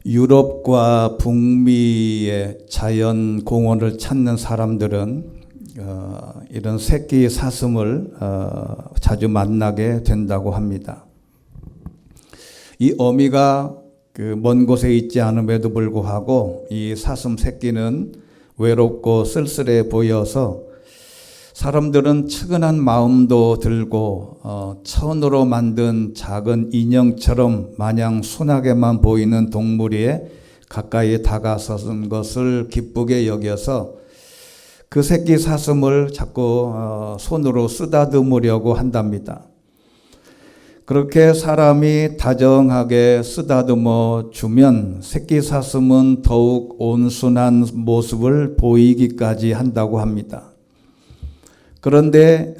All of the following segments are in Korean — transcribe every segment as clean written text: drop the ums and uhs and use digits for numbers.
유럽과 북미의 자연 공원을 찾는 사람들은 이런 새끼 사슴을 자주 만나게 된다고 합니다. 이 어미가 먼 곳에 있지 않음에도 불구하고 이 사슴 새끼는 외롭고 쓸쓸해 보여서 사람들은 측은한 마음도 들고 천으로 만든 작은 인형처럼 마냥 순하게만 보이는 동물에 가까이 다가서는 것을 기쁘게 여겨서 그 새끼 사슴을 자꾸 손으로 쓰다듬으려고 한답니다. 그렇게 사람이 다정하게 쓰다듬어 주면 새끼 사슴은 더욱 온순한 모습을 보이기까지 한다고 합니다. 그런데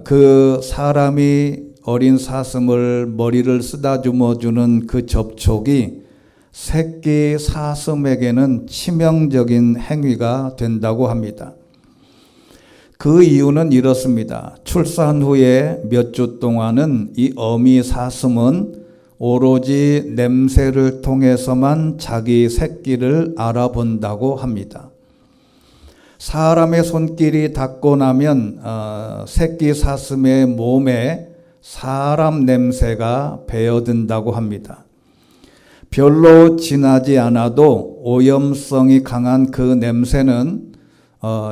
그 사람이 어린 사슴을 머리를 쓰다듬어 주는 그 접촉이 새끼 사슴에게는 치명적인 행위가 된다고 합니다. 그 이유는 이렇습니다. 출산 후에 몇 주 동안은 이 어미 사슴은 오로지 냄새를 통해서만 자기 새끼를 알아본다고 합니다. 사람의 손길이 닿고 나면 새끼 사슴의 몸에 사람 냄새가 배어든다고 합니다. 별로 진하지 않아도 오염성이 강한 그 냄새는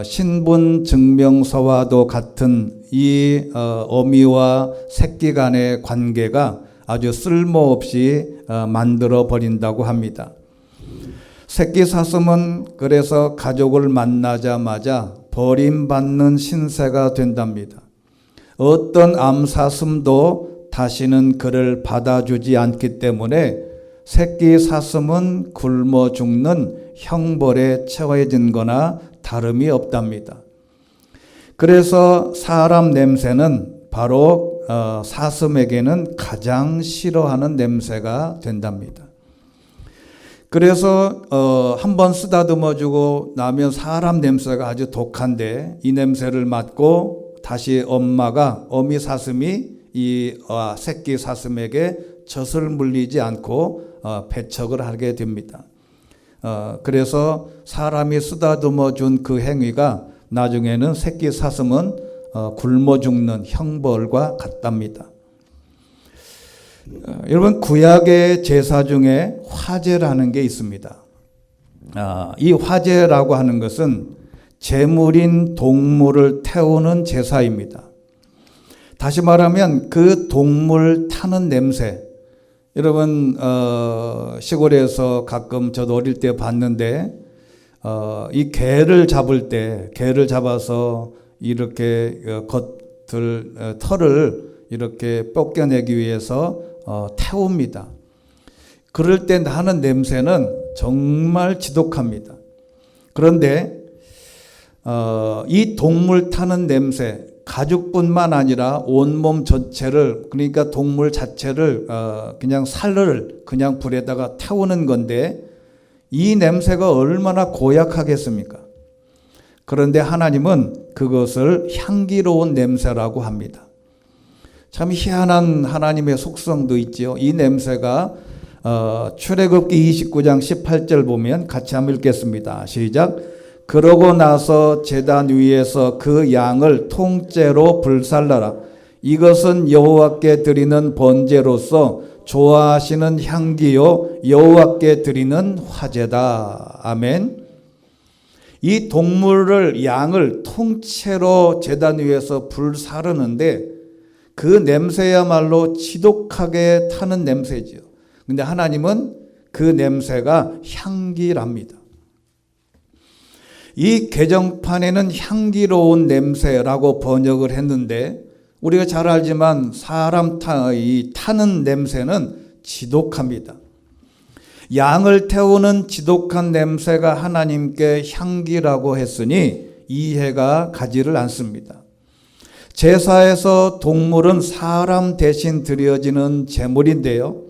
신분증명서와도 같은 이 어미와 새끼 간의 관계가 아주 쓸모없이 만들어 버린다고 합니다. 새끼 사슴은 그래서 가족을 만나자마자 버림받는 신세가 된답니다. 어떤 암사슴도 다시는 그를 받아주지 않기 때문에 새끼 사슴은 굶어 죽는 형벌에 처해진 거나 다름이 없답니다. 그래서 사람 냄새는 바로 사슴에게는 가장 싫어하는 냄새가 된답니다. 그래서 한번 쓰다듬어 주고 나면 사람 냄새가 아주 독한데 이 냄새를 맡고 다시 어미 사슴이 이 새끼 사슴에게 젖을 물리지 않고 배척을 하게 됩니다. 그래서 사람이 쓰다듬어 준 그 행위가 나중에는 새끼 사슴은 굶어 죽는 형벌과 같답니다. 여러분, 구약의 제사 중에 화제라는 게 있습니다. 이 화제라고 하는 것은 제물인 동물을 태우는 제사입니다. 다시 말하면 그 동물 타는 냄새, 여러분 시골에서 가끔 저도 어릴 때 봤는데 이 개를 잡아서 이렇게 털을 이렇게 벗겨내기 위해서 태웁니다. 그럴 때 나는 냄새는 정말 지독합니다. 그런데 이 동물 타는 냄새, 가죽뿐만 아니라 온몸 전체를, 그러니까 동물 자체를 그냥 살을 그냥 불에다가 태우는 건데 이 냄새가 얼마나 고약하겠습니까? 그런데 하나님은 그것을 향기로운 냄새라고 합니다. 참 희한한 하나님의 속성도 있죠. 이 냄새가 출애굽기 29장 18절 보면 같이 한번 읽겠습니다. 시작. 그러고 나서 제단 위에서 그 양을 통째로 불살라라. 이것은 여호와께 드리는 번제로서 좋아하시는 향기요 여호와께 드리는 화제다. 아멘. 이 동물을, 양을 통째로 제단 위에서 불사르는데 그 냄새야말로 지독하게 타는 냄새죠. 근데 하나님은 그 냄새가 향기랍니다. 이 개정판에는 향기로운 냄새라고 번역을 했는데 우리가 잘 알지만 사람 타는 냄새는 지독합니다. 양을 태우는 지독한 냄새가 하나님께 향기라고 했으니 이해가 가지를 않습니다. 제사에서 동물은 사람 대신 드려지는 제물인데요.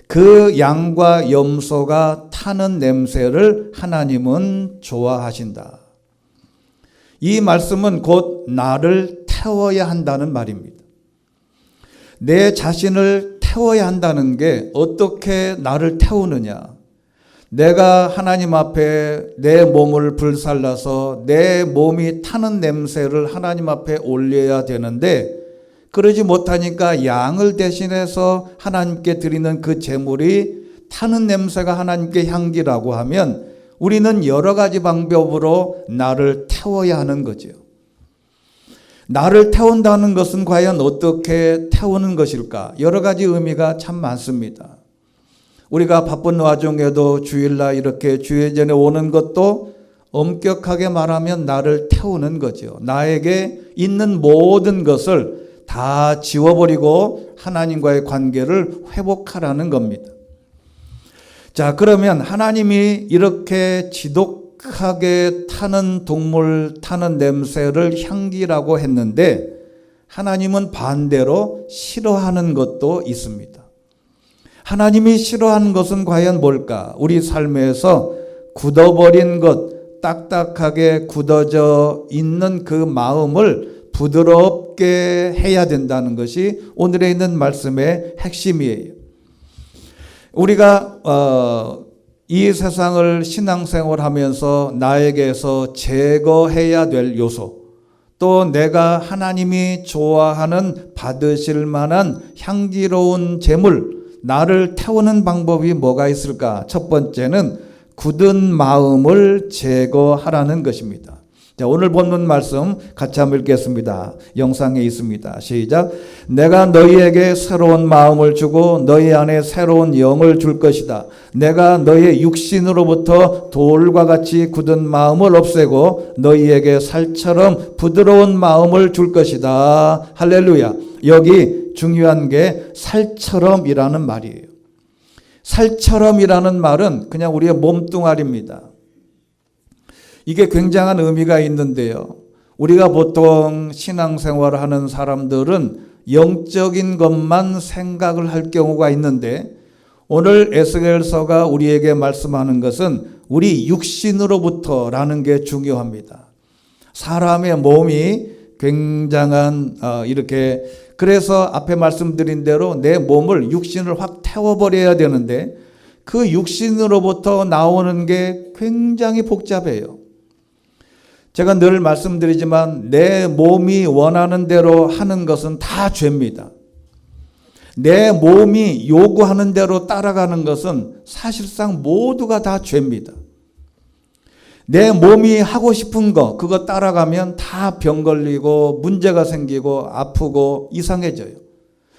그 양과 염소가 타는 냄새를 하나님은 좋아하신다. 이 말씀은 곧 나를 태워야 한다는 말입니다. 내 자신을 태워야 한다는 게 어떻게 나를 태우느냐? 내가 하나님 앞에 내 몸을 불살라서 내 몸이 타는 냄새를 하나님 앞에 올려야 되는데 그러지 못하니까 양을 대신해서 하나님께 드리는 그 제물이 타는 냄새가 하나님께 향기라고 하면 우리는 여러 가지 방법으로 나를 태워야 하는 거죠. 나를 태운다는 것은 과연 어떻게 태우는 것일까? 여러 가지 의미가 참 많습니다. 우리가 바쁜 와중에도 주일날 이렇게 주일전에 오는 것도 엄격하게 말하면 나를 태우는 거죠. 나에게 있는 모든 것을 다 지워버리고 하나님과의 관계를 회복하라는 겁니다. 자, 그러면 하나님이 이렇게 지독하게 타는 동물 타는 냄새를 향기라고 했는데 하나님은 반대로 싫어하는 것도 있습니다. 하나님이 싫어하는 것은 과연 뭘까? 우리 삶에서 굳어버린 것, 딱딱하게 굳어져 있는 그 마음을 부드럽게 해야 된다는 것이 오늘에 있는 말씀의 핵심이에요. 우리가 이 세상을 신앙생활하면서 나에게서 제거해야 될 요소, 또 내가 하나님이 좋아하는 받으실 만한 향기로운 제물, 나를 태우는 방법이 뭐가 있을까? 첫 번째는 굳은 마음을 제거하라는 것입니다. 자, 오늘 본문 말씀 같이 한번 읽겠습니다. 영상에 있습니다. 시작. 내가 너희에게 새로운 마음을 주고 너희 안에 새로운 영을 줄 것이다. 내가 너희 육신으로부터 돌과 같이 굳은 마음을 없애고 너희에게 살처럼 부드러운 마음을 줄 것이다. 할렐루야. 여기 중요한 게 살처럼이라는 말이에요. 살처럼이라는 말은 그냥 우리의 몸뚱아리입니다. 이게 굉장한 의미가 있는데요. 우리가 보통 신앙생활을 하는 사람들은 영적인 것만 생각을 할 경우가 있는데 오늘 에스겔서가 우리에게 말씀하는 것은 우리 육신으로부터라는 게 중요합니다. 사람의 몸이 굉장한 이렇게 그래서 앞에 말씀드린 대로 내 몸을 육신을 확 태워버려야 되는데 그 육신으로부터 나오는 게 굉장히 복잡해요. 제가 늘 말씀드리지만 내 몸이 원하는 대로 하는 것은 다 죄입니다. 내 몸이 요구하는 대로 따라가는 것은 사실상 모두가 다 죄입니다. 내 몸이 하고 싶은 거 그거 따라가면 다 병 걸리고 문제가 생기고 아프고 이상해져요.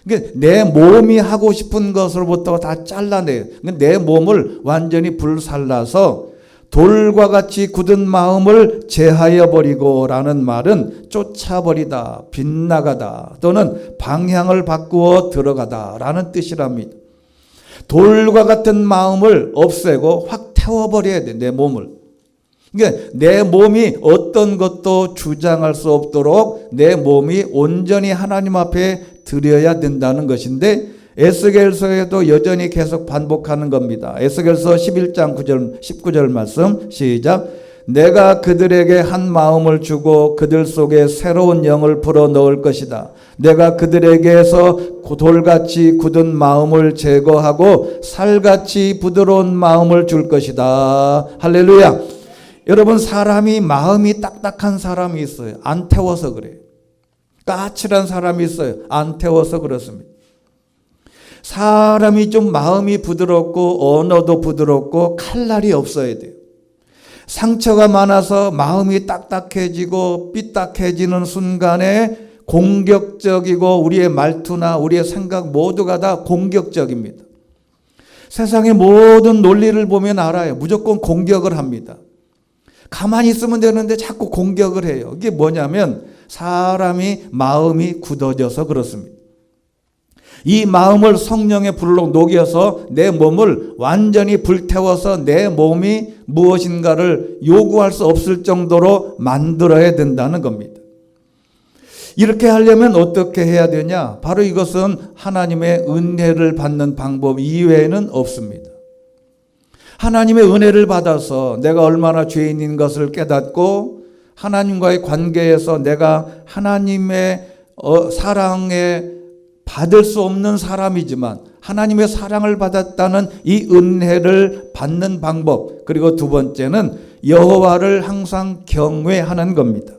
그러니까 내 몸이 하고 싶은 것으로부터 다 잘라내요. 내 몸을 완전히 불살라서 돌과 같이 굳은 마음을 제하여 버리고 라는 말은 쫓아버리다, 빗나가다 또는 방향을 바꾸어 들어가다 라는 뜻이랍니다. 돌과 같은 마음을 없애고 확 태워버려야 돼, 내 몸을. 그러니까 내 몸이 어떤 것도 주장할 수 없도록 내 몸이 온전히 하나님 앞에 드려야 된다는 것인데 에스겔서에도 여전히 계속 반복하는 겁니다. 에스겔서 11장 19절 말씀 시작. 내가 그들에게 한 마음을 주고 그들 속에 새로운 영을 불어 넣을 것이다. 내가 그들에게서 돌같이 굳은 마음을 제거하고 살같이 부드러운 마음을 줄 것이다. 할렐루야. 여러분, 사람이 마음이 딱딱한 사람이 있어요. 안 태워서 그래요. 까칠한 사람이 있어요. 안 태워서 그렇습니다. 사람이 좀 마음이 부드럽고 언어도 부드럽고 칼날이 없어야 돼요. 상처가 많아서 마음이 딱딱해지고 삐딱해지는 순간에 공격적이고 우리의 말투나 우리의 생각 모두가 다 공격적입니다. 세상의 모든 논리를 보면 알아요. 무조건 공격을 합니다. 가만히 있으면 되는데 자꾸 공격을 해요. 이게 뭐냐면 사람이 마음이 굳어져서 그렇습니다. 이 마음을 성령의 불로 녹여서 내 몸을 완전히 불태워서 내 몸이 무엇인가를 요구할 수 없을 정도로 만들어야 된다는 겁니다. 이렇게 하려면 어떻게 해야 되냐? 바로 이것은 하나님의 은혜를 받는 방법 이외에는 없습니다. 하나님의 은혜를 받아서 내가 얼마나 죄인인 것을 깨닫고 하나님과의 관계에서 내가 하나님의 사랑에 받을 수 없는 사람이지만 하나님의 사랑을 받았다는 이 은혜를 받는 방법, 그리고 두 번째는 여호와를 항상 경외하는 겁니다.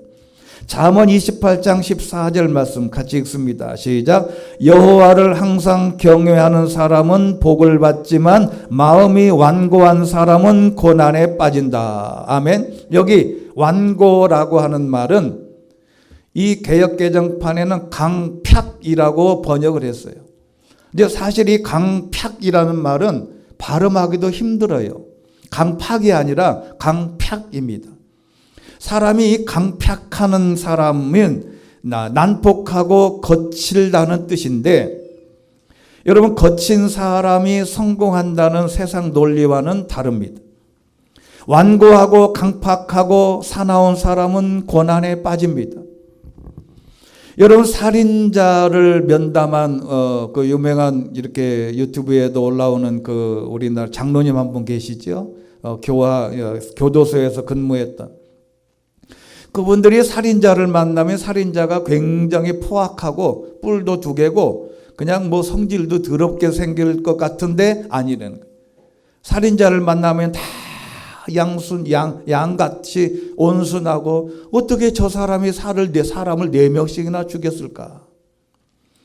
잠언 28장 14절 말씀 같이 읽습니다. 시작. 여호와를 항상 경외하는 사람은 복을 받지만 마음이 완고한 사람은 고난에 빠진다. 아멘. 여기 완고라고 하는 말은 이 개역개정판에는 강팍이라고 번역을 했어요. 근데 사실 이 강팍이라는 말은 발음하기도 힘들어요. 강팍이 아니라 강팍입니다. 사람이 강팍하는 사람은 난폭하고 거칠다는 뜻인데, 여러분 거친 사람이 성공한다는 세상 논리와는 다릅니다. 완고하고 강팍하고 사나운 사람은 고난에 빠집니다. 여러분 살인자를 면담한 그 유명한 이렇게 유튜브에도 올라오는 그 우리나라 장로님 한 분 계시죠? 교도소에서 근무했던 그분들이 살인자를 만나면 살인자가 굉장히 포악하고 뿔도 두 개고 그냥 뭐 성질도 더럽게 생길 것 같은데 아니라는 거예요. 살인자를 만나면 다 양같이 온순하고 어떻게 저 사람이 사람을 4명씩이나 죽였을까?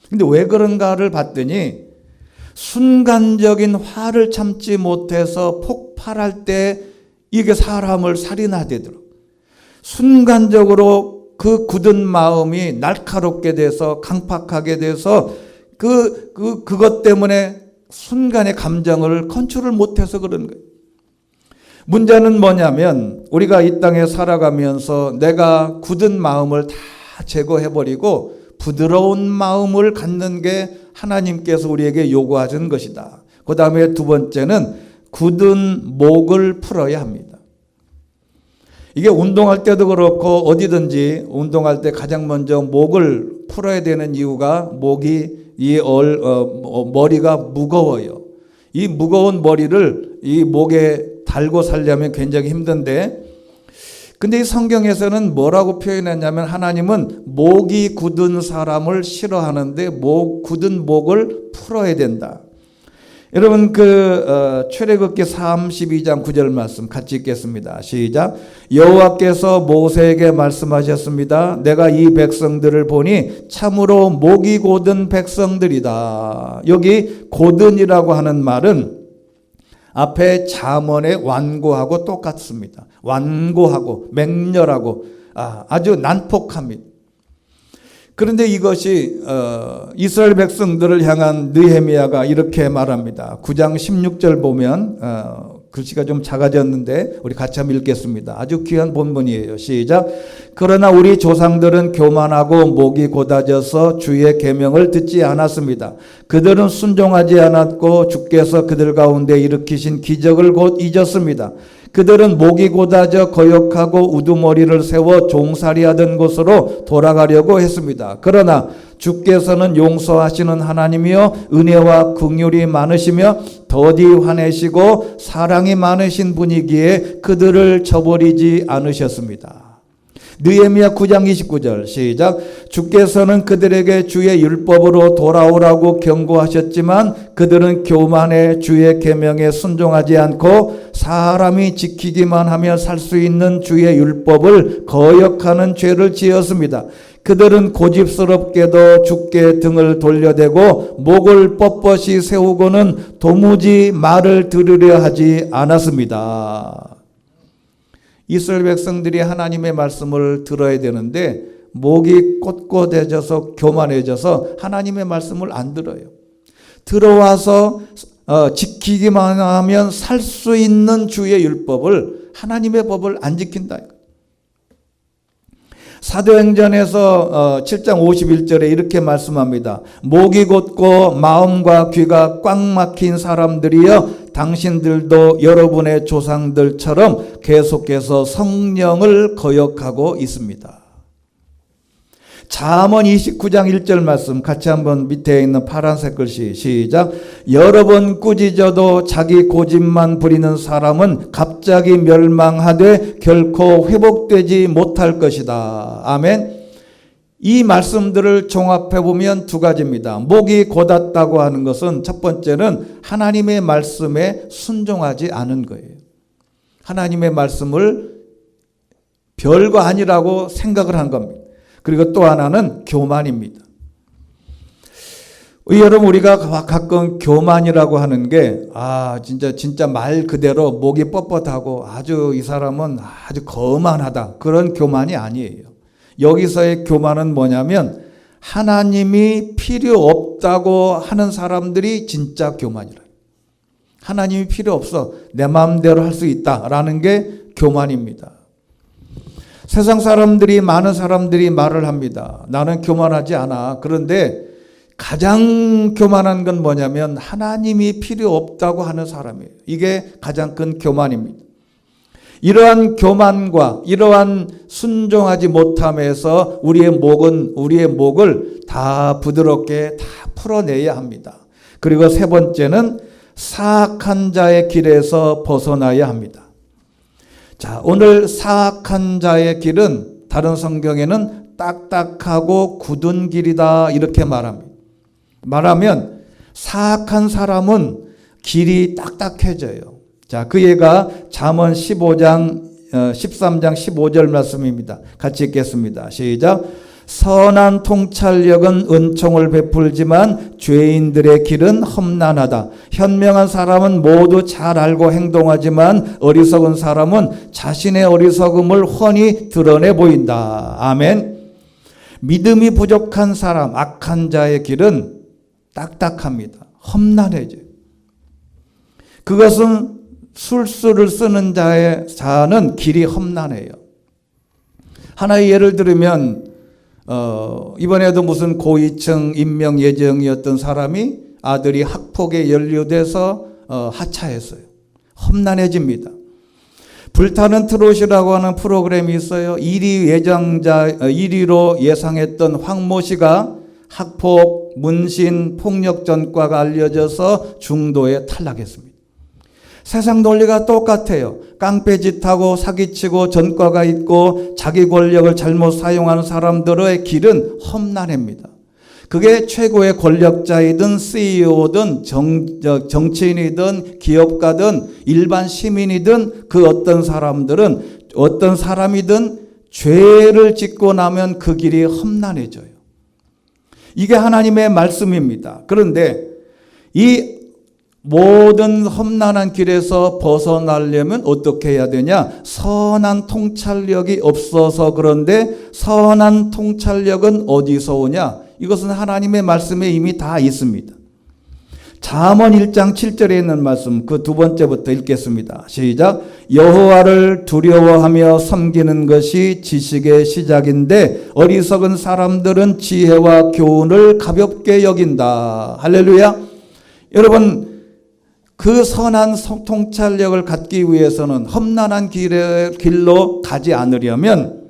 근데 왜 그런가를 봤더니 순간적인 화를 참지 못해서 폭발할 때 이게 사람을 살인하되더라고요. 순간적으로 그 굳은 마음이 날카롭게 돼서 강팍하게 돼서 그것 때문에 순간의 감정을 컨트롤 못해서 그런 거예요. 문제는 뭐냐면 우리가 이 땅에 살아가면서 내가 굳은 마음을 다 제거해버리고 부드러운 마음을 갖는 게 하나님께서 우리에게 요구하신 것이다. 그 다음에 두 번째는 굳은 목을 풀어야 합니다. 이게 운동할 때도 그렇고 어디든지 운동할 때 가장 먼저 목을 풀어야 되는 이유가 머리가 무거워요. 이 무거운 머리를 이 목에 달고 살려면 굉장히 힘든데, 근데 이 성경에서는 뭐라고 표현했냐면 하나님은 목이 굳은 사람을 싫어하는데 굳은 목을 풀어야 된다. 여러분 출애굽기 32장 9절 말씀 같이 읽겠습니다. 시작. 여호와께서 모세에게 말씀하셨습니다. 내가 이 백성들을 보니 참으로 목이 곧은 백성들이다. 여기 곧은이라고 하는 말은 앞에 잠언의 완고하고 똑같습니다. 완고하고 맹렬하고 아주 난폭합니다. 그런데 이것이 이스라엘 백성들을 향한 느헤미야가 이렇게 말합니다. 9장 16절 보면 글씨가 좀 작아졌는데 우리 같이 한번 읽겠습니다. 아주 귀한 본문이에요. 시작. 그러나 우리 조상들은 교만하고 목이 곧아져서 주의 계명을 듣지 않았습니다. 그들은 순종하지 않았고 주께서 그들 가운데 일으키신 기적을 곧 잊었습니다. 그들은 목이 곧아져 거역하고 우두머리를 세워 종살이하던 곳으로 돌아가려고 했습니다. 그러나 주께서는 용서하시는 하나님이요 은혜와 긍휼이 많으시며 더디 화내시고 사랑이 많으신 분이기에 그들을 저버리지 않으셨습니다. 느헤미야 9장 29절 시작. 주께서는 그들에게 주의 율법으로 돌아오라고 경고하셨지만 그들은 교만해 주의 계명에 순종하지 않고 사람이 지키기만 하며 살 수 있는 주의 율법을 거역하는 죄를 지었습니다. 그들은 고집스럽게도 주께 등을 돌려대고 목을 뻣뻣이 세우고는 도무지 말을 들으려 하지 않았습니다. 이스라엘 백성들이 하나님의 말씀을 들어야 되는데 목이 꼿꼿해져서 교만해져서 하나님의 말씀을 안 들어요. 들어와서 지키기만 하면 살 수 있는 주의 율법을, 하나님의 법을 안 지킨다. 사도행전에서 7장 51절에 이렇게 말씀합니다. 목이 곧고 마음과 귀가 꽉 막힌 사람들이여 당신들도 여러분의 조상들처럼 계속해서 성령을 거역하고 있습니다. 잠언 29장 1절 말씀 같이 한번 밑에 있는 파란색 글씨 시작. 여러 번 꾸짖어도 자기 고집만 부리는 사람은 갑자기 멸망하되 결코 회복되지 못할 것이다. 아멘. 이 말씀들을 종합해 보면 두 가지입니다. 목이 곧았다고 하는 것은 첫 번째는 하나님의 말씀에 순종하지 않은 거예요. 하나님의 말씀을 별거 아니라고 생각을 한 겁니다. 그리고 또 하나는 교만입니다. 여러분, 우리가 가끔 교만이라고 하는 게 진짜 말 그대로 목이 뻣뻣하고 아주 이 사람은 아주 거만하다, 그런 교만이 아니에요. 여기서의 교만은 뭐냐면 하나님이 필요 없다고 하는 사람들이 진짜 교만이라. 하나님이 필요 없어, 내 마음대로 할 수 있다라는 게 교만입니다. 세상 사람들이, 많은 사람들이 말을 합니다. 나는 교만하지 않아. 그런데 가장 교만한 건 뭐냐면 하나님이 필요 없다고 하는 사람이에요. 이게 가장 큰 교만입니다. 이러한 교만과 이러한 순종하지 못함에서 우리의 목을 다 부드럽게 다 풀어내야 합니다. 그리고 세 번째는 사악한 자의 길에서 벗어나야 합니다. 자, 오늘 사악한 자의 길은 다른 성경에는 딱딱하고 굳은 길이다, 이렇게 말합니다. 말하면 사악한 사람은 길이 딱딱해져요. 자, 그 예가 잠언 13장 15절 말씀입니다. 같이 읽겠습니다. 시작. 선한 통찰력은 은총을 베풀지만 죄인들의 길은 험난하다. 현명한 사람은 모두 잘 알고 행동하지만 어리석은 사람은 자신의 어리석음을 훤히 드러내 보인다. 아멘. 믿음이 부족한 사람, 악한 자의 길은 딱딱합니다. 험난해져요. 그것은 술수를 쓰는 자는 길이 험난해요. 하나의 예를 들으면 이번에도 무슨 고위층 임명 예정이었던 사람이 아들이 학폭에 연루돼서 하차했어요. 험난해집니다. 불타는 트롯이라고 하는 프로그램이 있어요. 1위로 예상했던 황모 씨가 학폭, 문신, 폭력 전과가 알려져서 중도에 탈락했습니다. 세상 논리가 똑같아요. 깡패짓하고 사기치고 전과가 있고 자기 권력을 잘못 사용하는 사람들의 길은 험난합니다. 그게 최고의 권력자이든 CEO든 정치인이든 기업가든 일반 시민이든 그 어떤 사람이든 죄를 짓고 나면 그 길이 험난해져요. 이게 하나님의 말씀입니다. 그런데 이 모든 험난한 길에서 벗어나려면 어떻게 해야 되냐? 선한 통찰력이 없어서 그런데 선한 통찰력은 어디서 오냐? 이것은 하나님의 말씀에 이미 다 있습니다. 잠언 1장 7절에 있는 말씀, 그 두 번째부터 읽겠습니다. 시작. 여호와를 두려워하며 섬기는 것이 지식의 시작인데 어리석은 사람들은 지혜와 교훈을 가볍게 여긴다. 할렐루야. 여러분, 그 선한 통찰력을 갖기 위해서는 험난한 길로 가지 않으려면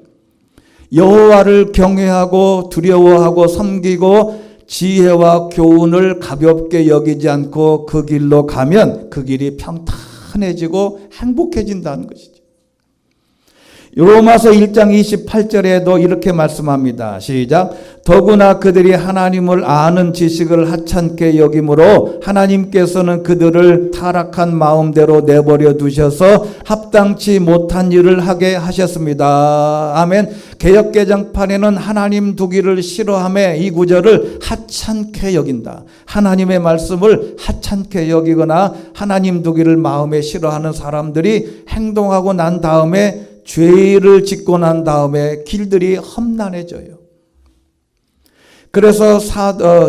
여호와를 경외하고 두려워하고 섬기고 지혜와 교훈을 가볍게 여기지 않고 그 길로 가면 그 길이 평탄해지고 행복해진다는 것이죠. 로마서 1장 28절에도 이렇게 말씀합니다. 시작. 더구나 그들이 하나님을 아는 지식을 하찮게 여김으로 하나님께서는 그들을 타락한 마음대로 내버려 두셔서 합당치 못한 일을 하게 하셨습니다. 아멘. 개역개정판에는 하나님 두기를 싫어하며 이 구절을 하찮게 여긴다. 하나님의 말씀을 하찮게 여기거나 하나님 두기를 마음에 싫어하는 사람들이 행동하고 난 다음에 죄를 짓고 난 다음에 길들이 험난해져요. 그래서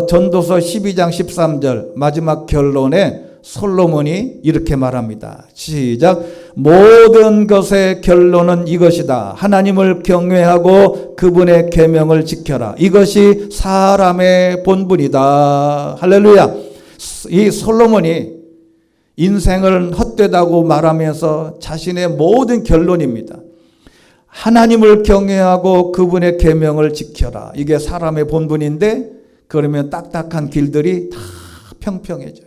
전도서 12장 13절 마지막 결론에 솔로몬이 이렇게 말합니다. 시작. 모든 것의 결론은 이것이다. 하나님을 경외하고 그분의 계명을 지켜라. 이것이 사람의 본분이다. 할렐루야. 이 솔로몬이 인생을 헛되다고 말하면서 자신의 모든 결론입니다. 하나님을 경외하고 그분의 계명을 지켜라. 이게 사람의 본분인데 그러면 딱딱한 길들이 다 평평해져요.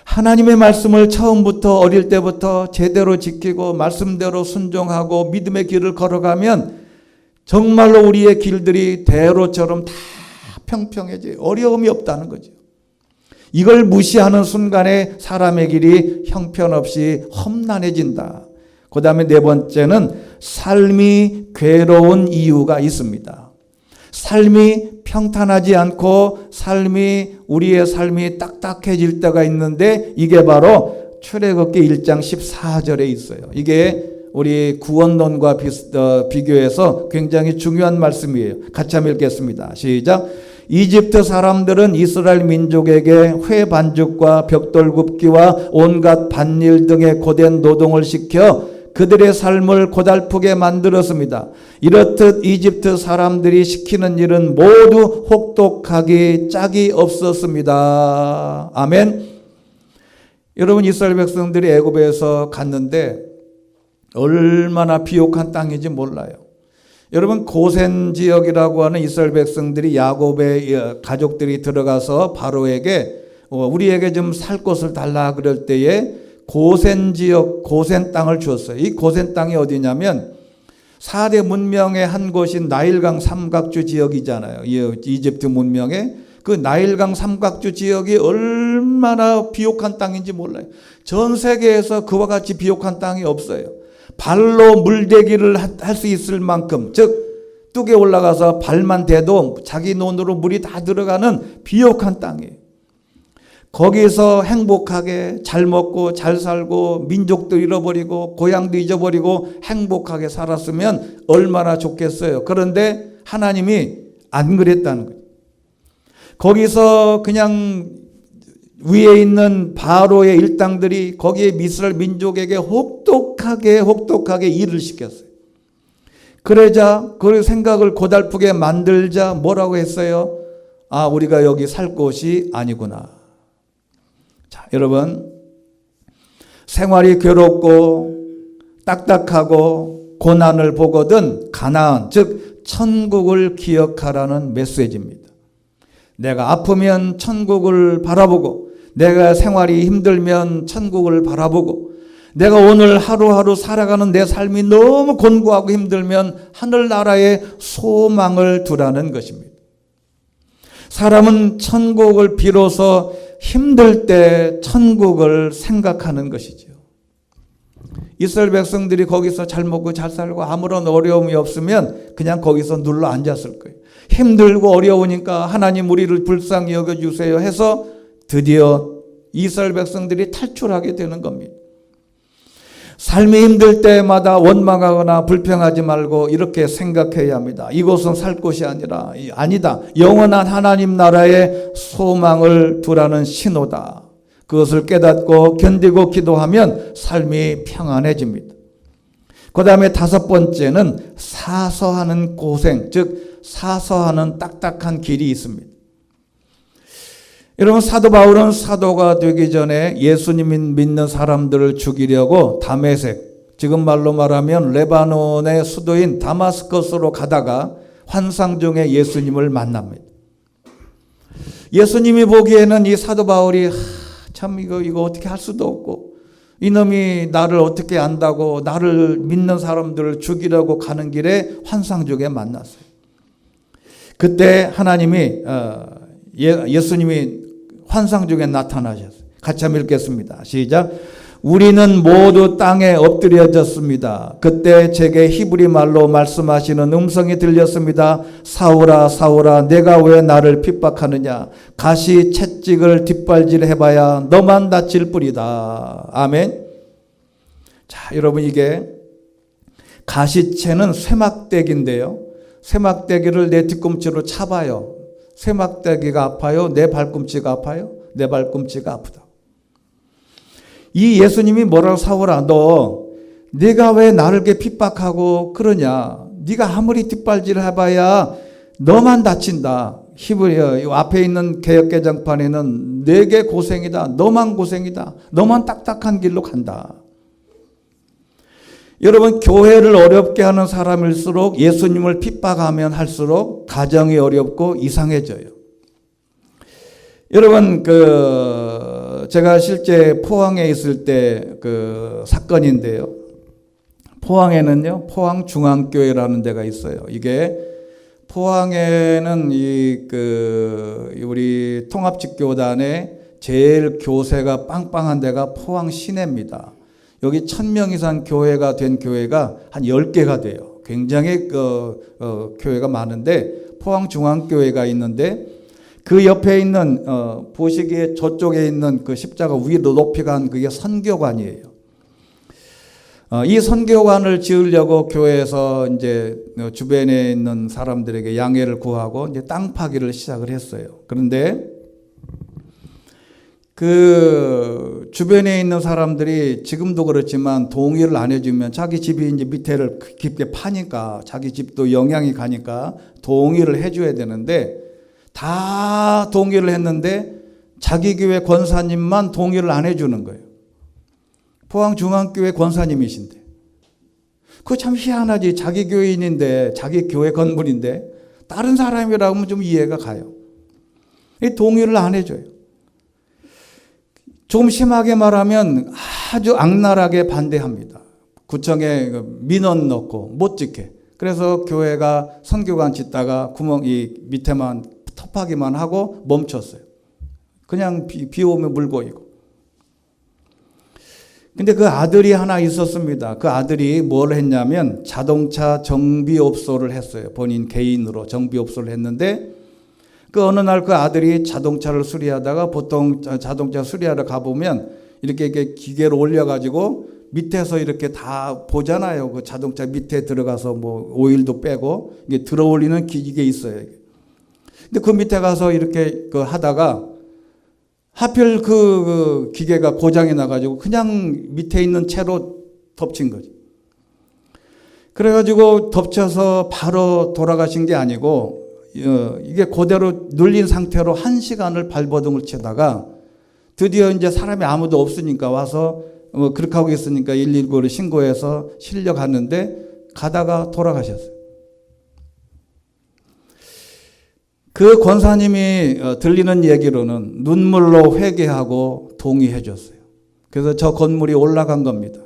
하나님의 말씀을 처음부터 어릴 때부터 제대로 지키고 말씀대로 순종하고 믿음의 길을 걸어가면 정말로 우리의 길들이 대로처럼 다 평평해져요. 어려움이 없다는 거죠. 이걸 무시하는 순간에 사람의 길이 형편없이 험난해진다. 그 다음에 네 번째는 삶이 괴로운 이유가 있습니다. 삶이 평탄하지 않고 우리의 삶이 딱딱해질 때가 있는데 이게 바로 출애굽기 1장 14절에 있어요. 이게 우리 구원론과 비교해서 굉장히 중요한 말씀이에요. 같이 한번 읽겠습니다. 시작. 이집트 사람들은 이스라엘 민족에게 회 반죽과 벽돌 굽기와 온갖 밭일 등의 고된 노동을 시켜 그들의 삶을 고달프게 만들었습니다. 이렇듯 이집트 사람들이 시키는 일은 모두 혹독하기 짝이 없었습니다. 아멘. 여러분, 이스라엘 백성들이 애굽에서 갔는데 얼마나 비옥한 땅인지 몰라요. 여러분, 고센 지역이라고 하는 이스라엘 백성들이 야곱의 가족들이 들어가서 바로에게 우리에게 좀 살 곳을 달라 그럴 때에 고센 지역, 고센 땅을 주었어요. 이 고센 땅이 어디냐면 4대 문명의 한 곳인 나일강 삼각주 지역이잖아요. 이집트 문명의 그 나일강 삼각주 지역이 얼마나 비옥한 땅인지 몰라요. 전 세계에서 그와 같이 비옥한 땅이 없어요. 발로 물대기를 할 수 있을 만큼, 즉 뚝에 올라가서 발만 대도 자기 논으로 물이 다 들어가는 비옥한 땅이에요. 거기서 행복하게 잘 먹고 잘 살고 민족도 잃어버리고 고향도 잊어버리고 행복하게 살았으면 얼마나 좋겠어요. 그런데 하나님이 안 그랬다는 거예요. 거기서 그냥 위에 있는 바로의 일당들이 거기에 이스라엘 민족에게 혹독하게 일을 시켰어요. 그러자 그 생각을 고달프게 만들자 뭐라고 했어요? 아, 우리가 여기 살 곳이 아니구나. 자, 여러분, 생활이 괴롭고 딱딱하고 고난을 보거든 가나안, 즉 천국을 기억하라는 메시지입니다. 내가 아프면 천국을 바라보고, 내가 생활이 힘들면 천국을 바라보고, 내가 오늘 하루하루 살아가는 내 삶이 너무 곤고하고 힘들면 하늘나라에 소망을 두라는 것입니다. 사람은 천국을 비로소 힘들 때 천국을 생각하는 것이죠. 이스라엘 백성들이 거기서 잘 먹고 잘 살고 아무런 어려움이 없으면 그냥 거기서 눌러 앉았을 거예요. 힘들고 어려우니까 하나님 우리를 불쌍히 여겨주세요 해서 드디어 이스라엘 백성들이 탈출하게 되는 겁니다. 삶이 힘들 때마다 원망하거나 불평하지 말고 이렇게 생각해야 합니다. 이곳은 살 곳이 아니다. 영원한 하나님 나라에 소망을 두라는 신호다. 그것을 깨닫고 견디고 기도하면 삶이 평안해집니다. 그 다음에 다섯 번째는 사서하는 고생, 즉 사서하는 딱딱한 길이 있습니다. 여러분, 사도 바울은 사도가 되기 전에 예수님 믿는 사람들을 죽이려고 다메섹, 지금 말로 말하면 레바논의 수도인 다마스커스로 가다가 환상 중에 예수님을 만납니다. 예수님이 보기에는 이 사도 바울이 참 이거 어떻게 할 수도 없고, 이놈이 나를 어떻게 안다고 나를 믿는 사람들을 죽이려고 가는 길에 환상 중에 만났어요. 그때 하나님이 예수님이 환상 중에 나타나셨어요. 같이 한번 읽겠습니다. 시작. 우리는 모두 땅에 엎드려졌습니다. 그때 제게 히브리 말로 말씀하시는 음성이 들렸습니다. 사울아 사울아 내가 왜 나를 핍박하느냐. 가시 채찍을 뒷발질해봐야 너만 다칠 뿐이다. 아멘. 자, 여러분, 이게 가시채는 쇠막대기인데요. 쇠막대기를 내 뒤꿈치로 차봐요. 쇠막대기가 아파요? 내 발꿈치가 아파요? 내 발꿈치가 아프다. 이 예수님이 뭐라고, 사울아 네가 왜 나를 이렇게 핍박하고 그러냐. 네가 아무리 뒷발질 해봐야 너만 다친다. 히브리어 앞에 있는 개역개정판에는 내게 고생이다. 너만 고생이다. 너만 딱딱한 길로 간다. 여러분, 교회를 어렵게 하는 사람일수록 예수님을 핍박하면 할수록 가정이 어렵고 이상해져요. 여러분, 제가 실제 포항에 있을 때 사건인데요. 포항에는요, 포항중앙교회라는 데가 있어요. 이게 포항에는 우리 통합직교단의 제일 교세가 빵빵한 데가 포항 시내입니다. 여기 1000명 이상 교회가 된 교회가 한 10개가 돼요. 굉장히 교회가 많은데 포항중앙교회가 있는데 그 옆에 있는 보시기에 저쪽에 있는 그 십자가 위로 높이 간 그게 선교관이에요. 이 선교관을 지으려고 교회에서 이제 주변에 있는 사람들에게 양해를 구하고 이제 땅 파기를 시작을 했어요. 그런데 그 주변에 있는 사람들이 지금도 그렇지만 동의를 안 해주면 자기 집이 이제 밑에를 깊게 파니까 자기 집도 영향이 가니까 동의를 해줘야 되는데 다 동의를 했는데 자기 교회 권사님만 동의를 안 해주는 거예요. 포항중앙교회 권사님이신데. 그거 참 희한하지. 자기 교인인데, 자기 교회 건물인데, 다른 사람이라고 하면 좀 이해가 가요. 동의를 안 해줘요. 조금 심하게 말하면 아주 악랄하게 반대합니다. 구청에 민원 넣고 못 짓게. 그래서 교회가 선교관 짓다가 이 밑에만 톱하기만 하고 멈췄어요. 그냥 비 오면 물 고이고. 근데 그 아들이 하나 있었습니다. 그 아들이 뭘 했냐면 자동차 정비업소를 했어요. 본인 개인으로 정비업소를 했는데 그 어느 날 그 아들이 자동차를 수리하다가 보통 자동차 수리하러 가보면 이렇게 기계를 올려가지고 밑에서 이렇게 다 보잖아요. 그 자동차 밑에 들어가서 뭐 오일도 빼고 이게 들어올리는 기계 있어요. 근데 그 밑에 가서 이렇게 하다가 하필 그 기계가 고장이 나가지고 그냥 밑에 있는 채로 덮친 거지. 그래가지고 덮쳐서 바로 돌아가신 게 아니고 이게 그대로 눌린 상태로 1시간을 발버둥을 치다가 드디어 이제 사람이 아무도 없으니까 와서 그렇게 하고 있으니까 119를 신고해서 실려 갔는데 가다가 돌아가셨어요. 그 권사님이 들리는 얘기로는 눈물로 회개하고 동의해 줬어요. 그래서 저 건물이 올라간 겁니다.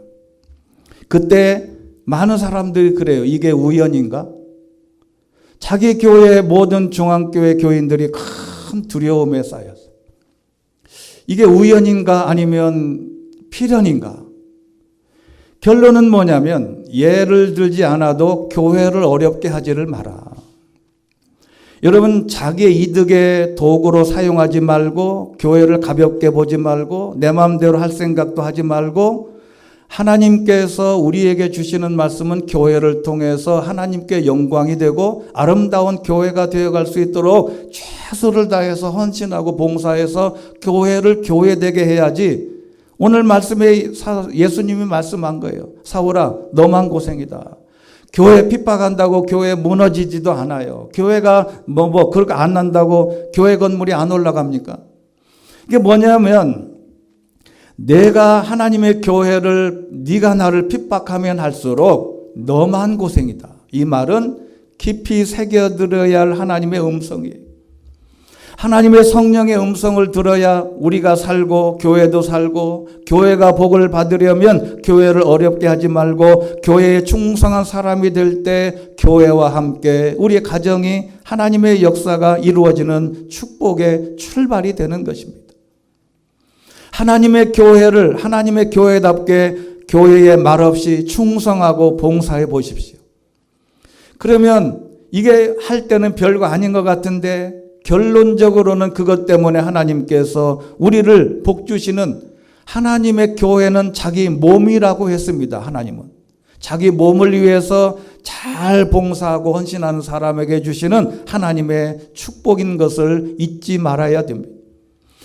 그때 많은 사람들이 그래요. 이게 우연인가? 자기 교회 모든 중앙교회 교인들이 큰 두려움에 쌓였어요. 이게 우연인가 아니면 필연인가? 결론은 뭐냐면 예를 들지 않아도 교회를 어렵게 하지를 마라. 여러분 자기의 이득의 도구로 사용하지 말고 교회를 가볍게 보지 말고 내 마음대로 할 생각도 하지 말고 하나님께서 우리에게 주시는 말씀은 교회를 통해서 하나님께 영광이 되고 아름다운 교회가 되어갈 수 있도록 최선을 다해서 헌신하고 봉사해서 교회를 교회되게 해야지. 오늘 말씀에 예수님이 말씀한 거예요. 사울아 너만 고생이다. 교회 핍박한다고 교회 무너지지도 않아요. 교회가 그렇게 안 난다고 교회 건물이 안 올라갑니까? 이게 뭐냐면 내가 하나님의 교회를 네가 나를 핍박하면 할수록 너만 고생이다. 이 말은 깊이 새겨들어야 할 하나님의 음성이에요. 하나님의 성령의 음성을 들어야 우리가 살고 교회도 살고 교회가 복을 받으려면 교회를 어렵게 하지 말고 교회에 충성한 사람이 될 때 교회와 함께 우리의 가정이 하나님의 역사가 이루어지는 축복의 출발이 되는 것입니다. 하나님의 교회를 하나님의 교회답게 교회에 말없이 충성하고 봉사해 보십시오. 그러면 이게 할 때는 별거 아닌 것 같은데 결론적으로는 그것 때문에 하나님께서 우리를 복주시는 하나님의 교회는 자기 몸이라고 했습니다. 하나님은 자기 몸을 위해서 잘 봉사하고 헌신하는 사람에게 주시는 하나님의 축복인 것을 잊지 말아야 됩니다.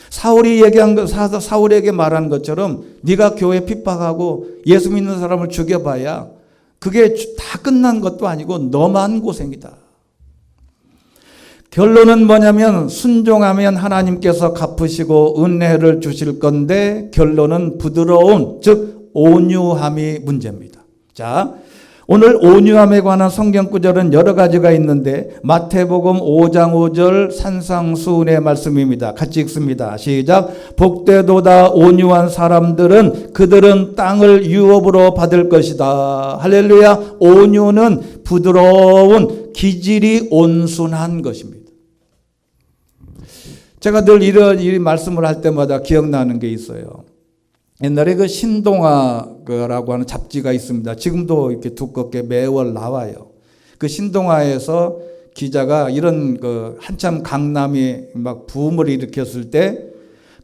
사울에게 말한 것처럼 네가 교회 핍박하고 예수 믿는 사람을 죽여봐야 그게 다 끝난 것도 아니고 너만 고생이다. 결론은 뭐냐면 순종하면 하나님께서 갚으시고 은혜를 주실 건데 결론은 부드러운 즉 온유함이 문제입니다. 자, 오늘 온유함에 관한 성경 구절은 여러 가지가 있는데 마태복음 5장 5절 산상수훈의 말씀입니다. 같이 읽습니다. 시작. 복되도다 온유한 사람들은 그들은 땅을 유업으로 받을 것이다. 할렐루야. 온유는 부드러운 기질이 온순한 것입니다. 제가 늘 이 말씀을 할 때마다 기억나는 게 있어요. 옛날에 그 신동아라고 하는 잡지가 있습니다. 지금도 이렇게 두껍게 매월 나와요. 그 신동아에서 기자가 이런 한참 강남이 막 붐을 일으켰을 때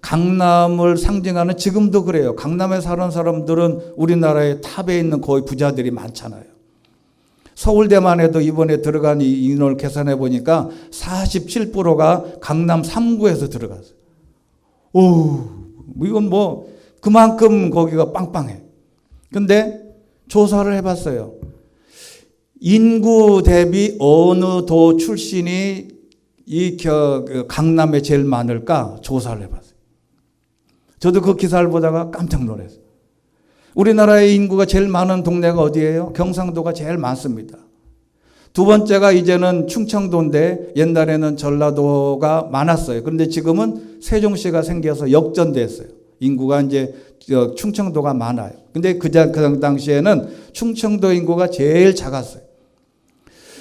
강남을 상징하는, 지금도 그래요. 강남에 사는 사람들은 우리나라의 탑에 있는 거의 부자들이 많잖아요. 서울대만 해도 이번에 들어간 인원을 계산해 보니까 47%가 강남 3구에서 들어갔어요. 오, 이건 뭐 그만큼 거기가 빵빵해. 근데 조사를 해봤어요. 인구 대비 어느 도 출신이 강남에 제일 많을까 조사를 해봤어요. 저도 그 기사를 보다가 깜짝 놀랐어요. 우리나라의 인구가 제일 많은 동네가 어디예요? 경상도가 제일 많습니다. 두 번째가 이제는 충청도인데 옛날에는 전라도가 많았어요. 그런데 지금은 세종시가 생겨서 역전됐어요. 인구가 이제 충청도가 많아요. 근데 그 당시에는 충청도 인구가 제일 작았어요.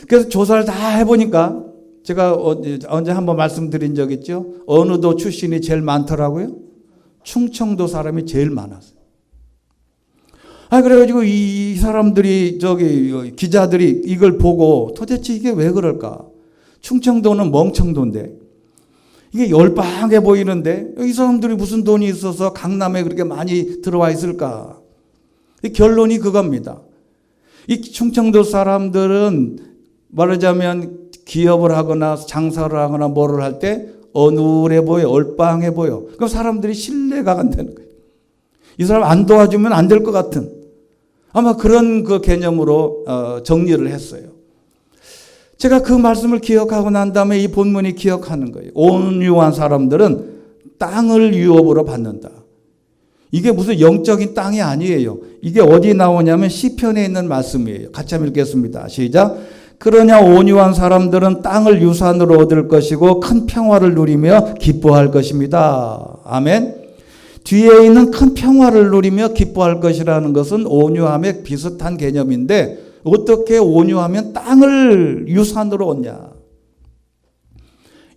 그래서 조사를 다 해보니까 제가 언제 한번 말씀드린 적 있죠? 어느 도 출신이 제일 많더라고요? 충청도 사람이 제일 많았어요. 그래가지고 이 사람들이 기자들이 이걸 보고 도대체 이게 왜 그럴까? 충청도는 멍청도인데 이게 열방해 보이는데 이 사람들이 무슨 돈이 있어서 강남에 그렇게 많이 들어와 있을까? 결론이 그겁니다. 이 충청도 사람들은 말하자면 기업을 하거나 장사를 하거나 뭐를 할 때 어눌해 보여, 얼빵해 보여. 그럼 사람들이 신뢰가 안 되는 거예요. 이 사람 안 도와주면 안 될 것 같은, 아마 그런 그 개념으로 정리를 했어요. 제가 그 말씀을 기억하고 난 다음에 이 본문이 기억하는 거예요. 온유한 사람들은 땅을 유업으로 받는다. 이게 무슨 영적인 땅이 아니에요. 이게 어디 나오냐면 시편에 있는 말씀이에요. 같이 한번 읽겠습니다. 시작. 그러냐 온유한 사람들은 땅을 유산으로 얻을 것이고 큰 평화를 누리며 기뻐할 것입니다. 아멘. 뒤에 있는 큰 평화를 누리며 기뻐할 것이라는 것은 온유함에 비슷한 개념인데 어떻게 온유하면 땅을 유산으로 얻냐?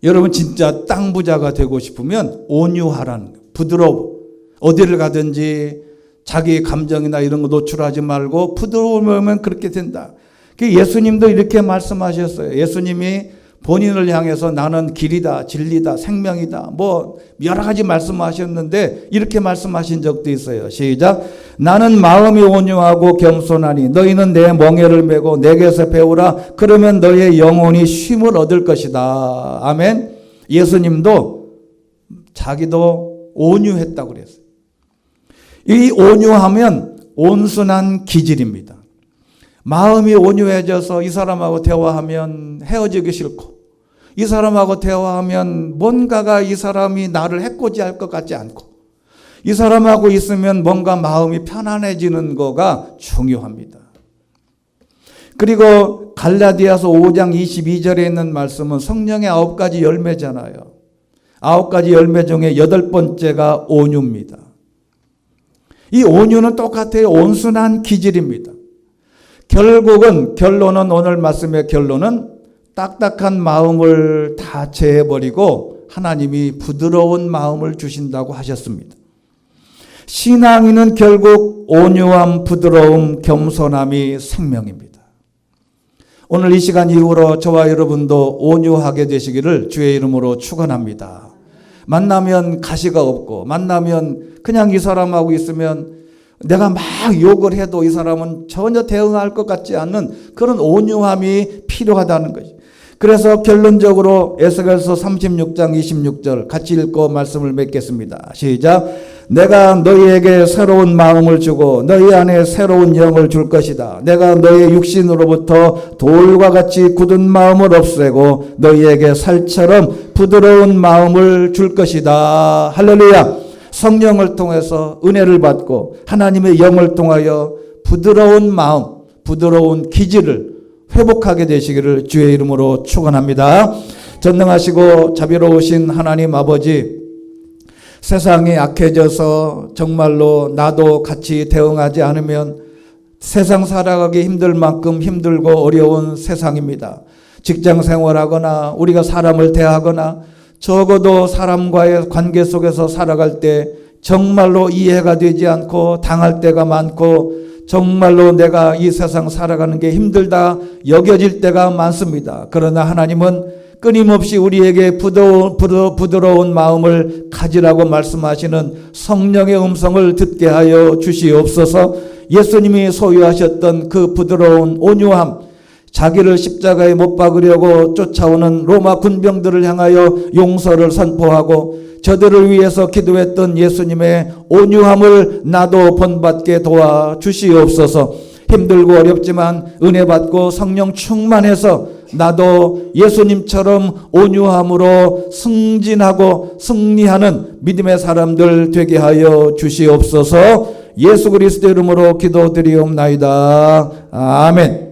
여러분 진짜 땅 부자가 되고 싶으면 온유하라는 거예요. 부드러워. 어디를 가든지 자기 감정이나 이런 거 노출하지 말고 부드러우면 그렇게 된다. 예수님도 이렇게 말씀하셨어요. 예수님이 본인을 향해서 나는 길이다, 진리다, 생명이다, 뭐 여러 가지 말씀하셨는데 이렇게 말씀하신 적도 있어요. 시작. 나는 마음이 온유하고 겸손하니 너희는 내 멍에를 메고 내게서 배우라. 그러면 너희의 영혼이 쉼을 얻을 것이다. 아멘. 예수님도 자기도 온유했다고 그랬어요. 이 온유하면 온순한 기질입니다. 마음이 온유해져서 이 사람하고 대화하면 헤어지기 싫고, 이 사람하고 대화하면 뭔가가 이 사람이 나를 해코지할 것 같지 않고, 이 사람하고 있으면 뭔가 마음이 편안해지는 거가 중요합니다. 그리고 갈라디아서 5장 22절에 있는 말씀은 성령의 9가지 열매잖아요. 9가지 열매 중에 8번째가 온유입니다. 이 온유는 똑같아요. 온순한 기질입니다. 결론은 오늘 말씀의 결론은 딱딱한 마음을 다 제해버리고 하나님이 부드러운 마음을 주신다고 하셨습니다. 신앙인은 결국 온유함, 부드러움, 겸손함이 생명입니다. 오늘 이 시간 이후로 저와 여러분도 온유하게 되시기를 주의 이름으로 축원합니다. 만나면 가시가 없고, 만나면 그냥 이 사람하고 있으면 내가 막 욕을 해도 이 사람은 전혀 대응할 것 같지 않는 그런 온유함이 필요하다는 거죠. 그래서 결론적으로 에스겔서 36장 26절 같이 읽고 말씀을 맺겠습니다. 시작. 내가 너희에게 새로운 마음을 주고 너희 안에 새로운 영을 줄 것이다. 내가 너희 육신으로부터 돌과 같이 굳은 마음을 없애고 너희에게 살처럼 부드러운 마음을 줄 것이다. 할렐루야. 성령을 통해서 은혜를 받고 하나님의 영을 통하여 부드러운 마음, 부드러운 기질을 회복하게 되시기를 주의 이름으로 축원합니다. 전능하시고 자비로우신 하나님 아버지, 세상이 악해져서 정말로 나도 같이 대응하지 않으면 세상 살아가기 힘들 만큼 힘들고 어려운 세상입니다. 직장 생활하거나 우리가 사람을 대하거나 적어도 사람과의 관계 속에서 살아갈 때 정말로 이해가 되지 않고 당할 때가 많고 정말로 내가 이 세상 살아가는 게 힘들다 여겨질 때가 많습니다. 그러나 하나님은 끊임없이 우리에게 부드러운 마음을 가지라고 말씀하시는 성령의 음성을 듣게 하여 주시옵소서. 예수님이 소유하셨던 그 부드러운 온유함, 자기를 십자가에 못 박으려고 쫓아오는 로마 군병들을 향하여 용서를 선포하고 저들을 위해서 기도했던 예수님의 온유함을 나도 본받게 도와 주시옵소서. 힘들고 어렵지만 은혜 받고 성령 충만해서 나도 예수님처럼 온유함으로 승진하고 승리하는 믿음의 사람들 되게 하여 주시옵소서. 예수 그리스도 이름으로 기도드리옵나이다. 아멘.